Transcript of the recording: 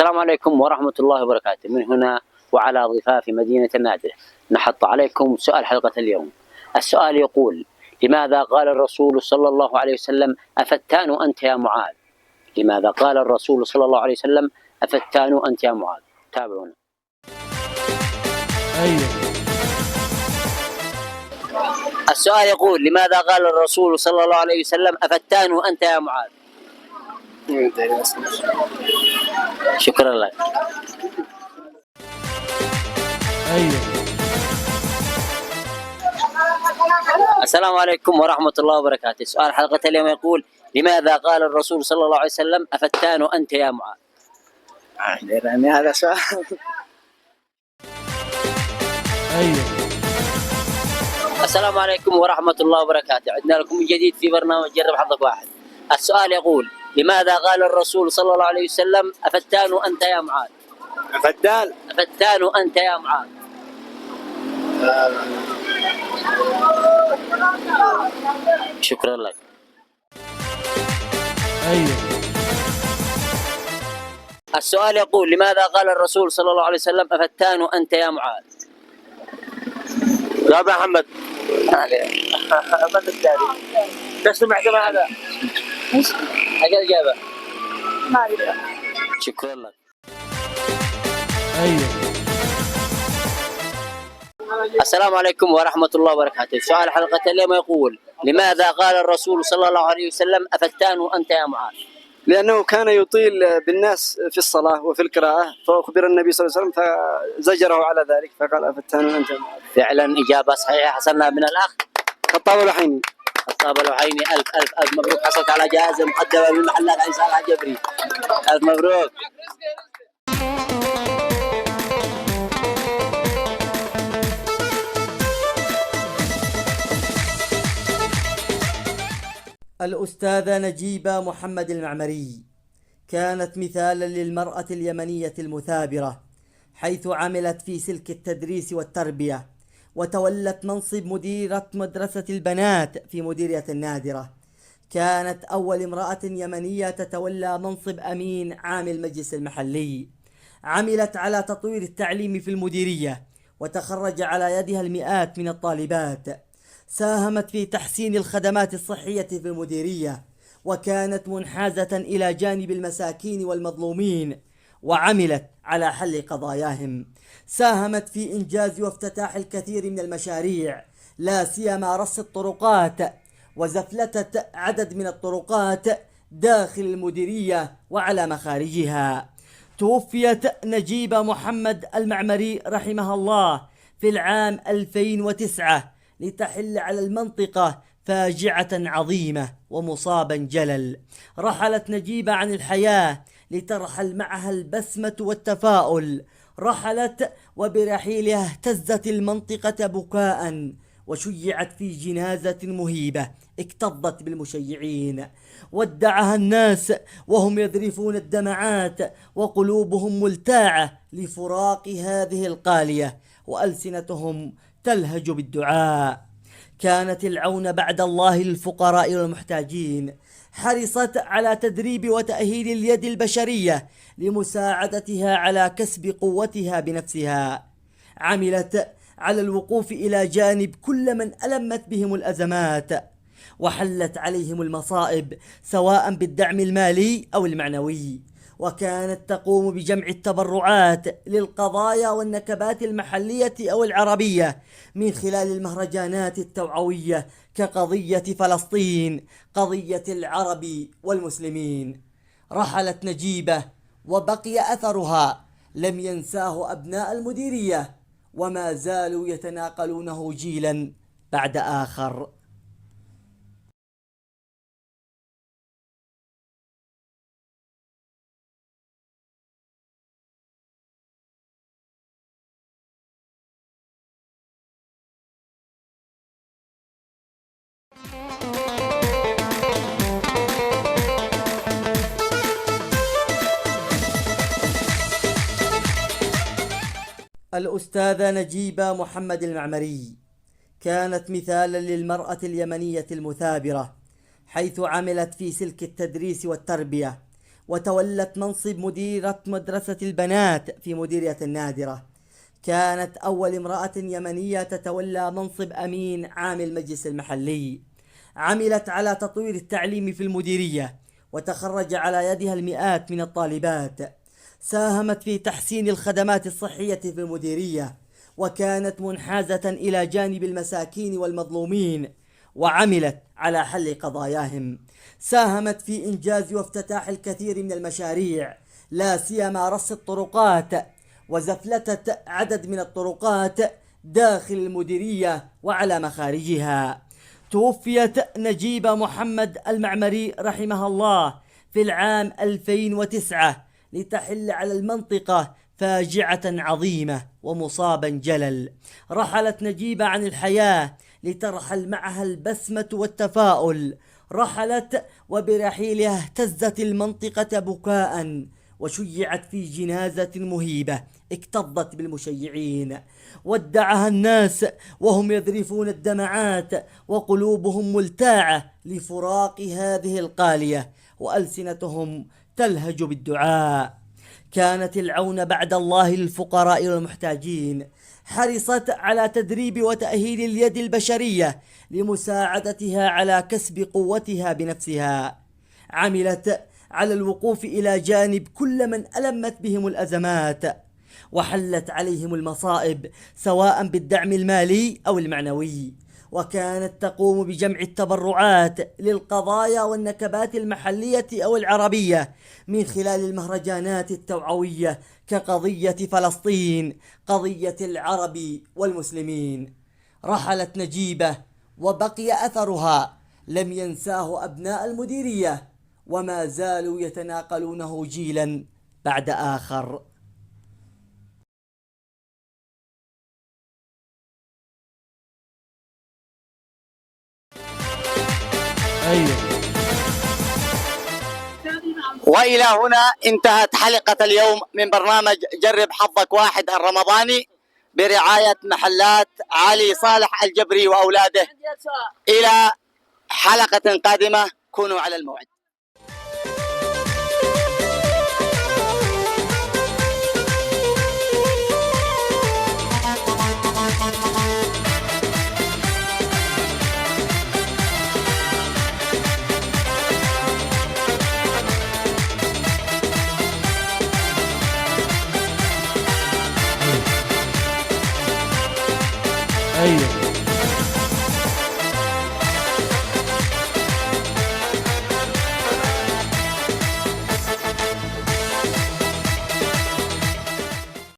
السلام عليكم ورحمة الله وبركاته. من هنا وعلى ضفاف مدينة النادرة نحط عليكم سؤال حلقة اليوم. السؤال يقول: لماذا قال الرسول صلى الله عليه وسلم: أفتان أنت يا معاذ؟ لماذا قال الرسول صلى الله عليه وسلم: أفتان أنت يا معاذ؟ تابعونا. السؤال يقول: لماذا قال الرسول صلى الله عليه وسلم: أفتان أنت يا معاذ؟ شكرا لك. السلام عليكم ورحمة الله وبركاته. سؤال حلقة اليوم يقول: لماذا قال الرسول صلى الله عليه وسلم: أفتان أنت يا معاذ؟ يعني هذا سؤال. السلام عليكم ورحمة الله وبركاته. عدنا لكم من جديد في برنامج جرب حظك واحد. السؤال يقول: لماذا قال الرسول صلى الله عليه وسلم: أفتان أنت يا معاذ؟ أفتان أنت يا معاذ. شكرا لك. السؤال يقول: لماذا قال الرسول صلى الله عليه وسلم: أفتان أنت يا معاذ؟ يا أبا محمد ما تدري تسمع كما هذا ايش؟ أجل الإجابة. ما أعرف. شكرا لك. السلام عليكم ورحمة الله وبركاته. سؤال حلقة اليوم يقول: لماذا قال الرسول صلى الله عليه وسلم: أفتان أنت يا معاذ؟ لأنه كان يطيل بالناس في الصلاة وفي القراءة، فأخبر النبي صلى الله عليه وسلم فزجره على ذلك فقال: أفتان أنت يا معاذ. فعلا إجابة صحيحة حصلنا من الأخ خطاب الوحيني. خطاب الوحيني. ألف مبروك، حصلت على جائزة مقدمة من محلات عيسى العجبري. ألف مبروك. الأستاذة نجيبة محمد المعمري كانت مثالا للمرأة اليمنية المثابرة، حيث عملت في سلك التدريس والتربية، وتولت منصب مديرة مدرسة البنات في مديرية النادرة. كانت أول امرأة يمنية تتولى منصب أمين عام المجلس المحلي. عملت على تطوير التعليم في المديرية، وتخرج على يدها المئات من الطالبات. ساهمت في تحسين الخدمات الصحية في المديرية، وكانت منحازة إلى جانب المساكين والمظلومين، وعملت على حل قضاياهم. ساهمت في إنجاز وافتتاح الكثير من المشاريع، لا سيما رص الطرقات، وزفلتة عدد من الطرقات داخل المديرية وعلى مخارجها. توفيت نجيبة محمد المعمري رحمها الله في العام 2009 لتحل على المنطقة فاجعة عظيمة ومصابا جلل. رحلت نجيبة عن الحياة لترحل معها البسمة والتفاؤل. رحلت وبرحيلها اهتزت المنطقة بكاء، وشيعت في جنازة مهيبة اكتظت بالمشيعين. ودعها الناس وهم يذرفون الدمعات، وقلوبهم ملتاعة لفراق هذه القالية، وألسنتهم تلهج بالدعاء. كانت العون بعد الله للفقراء والمحتاجين. حرصت على تدريب وتأهيل اليد البشرية لمساعدتها على كسب قوتها بنفسها. عملت على الوقوف إلى جانب كل من ألمت بهم الأزمات، وحلت عليهم المصائب سواء بالدعم المالي أو المعنوي. وكانت تقوم بجمع التبرعات للقضايا والنكبات المحلية أو العربية من خلال المهرجانات التوعوية كقضية فلسطين، قضية العرب والمسلمين. رحلت نجيبة وبقي أثرها لم ينساه أبناء المديرية، وما زالوا يتناقلونه جيلا بعد آخر. الأستاذة نجيبة محمد المعمري كانت مثالا للمرأة اليمنية المثابرة، حيث عملت في سلك التدريس والتربية، وتولت منصب مديرة مدرسة البنات في مديرية النادرة. كانت أول امرأة يمنية تتولى منصب أمين عام المجلس المحلي. عملت على تطوير التعليم في المديرية، وتخرج على يدها المئات من الطالبات. ساهمت في تحسين الخدمات الصحية في المديرية، وكانت منحازة إلى جانب المساكين والمظلومين، وعملت على حل قضاياهم. ساهمت في إنجاز وافتتاح الكثير من المشاريع، لا سيما رص الطرقات، وزفلتة عدد من الطرقات داخل المديرية وعلى مخارجها. توفيت نجيبة محمد المعمري رحمها الله في العام 2009 لتحل على المنطقة فاجعة عظيمة ومصابا جلل. رحلت نجيبة عن الحياة لترحل معها البسمة والتفاؤل. رحلت وبرحيلها اهتزت المنطقة بكاء، وشيعت في جنازة مهيبة اكتظت بالمشيعين. ودعها الناس وهم يذرفون الدمعات، وقلوبهم ملتاعة لفراق هذه القالية، وألسنتهم تلهج بالدعاء. كانت العون بعد الله للفقراء والمحتاجين. حرصت على تدريب وتأهيل اليد البشرية لمساعدتها على كسب قوتها بنفسها. عملت على الوقوف إلى جانب كل من ألمت بهم الأزمات، وحلت عليهم المصائب سواء بالدعم المالي أو المعنوي. وكانت تقوم بجمع التبرعات للقضايا والنكبات المحلية أو العربية من خلال المهرجانات التوعوية كقضية فلسطين، قضية العرب والمسلمين. رحلت نجيبة وبقي أثرها لم ينساه أبناء المديرية، وما زالوا يتناقلونه جيلا بعد آخر. وإلى هنا انتهت حلقة اليوم من برنامج جرب حظك واحد الرمضاني برعاية محلات علي صالح الجبري وأولاده. إلى حلقة قادمة، كونوا على الموعد. أيوه.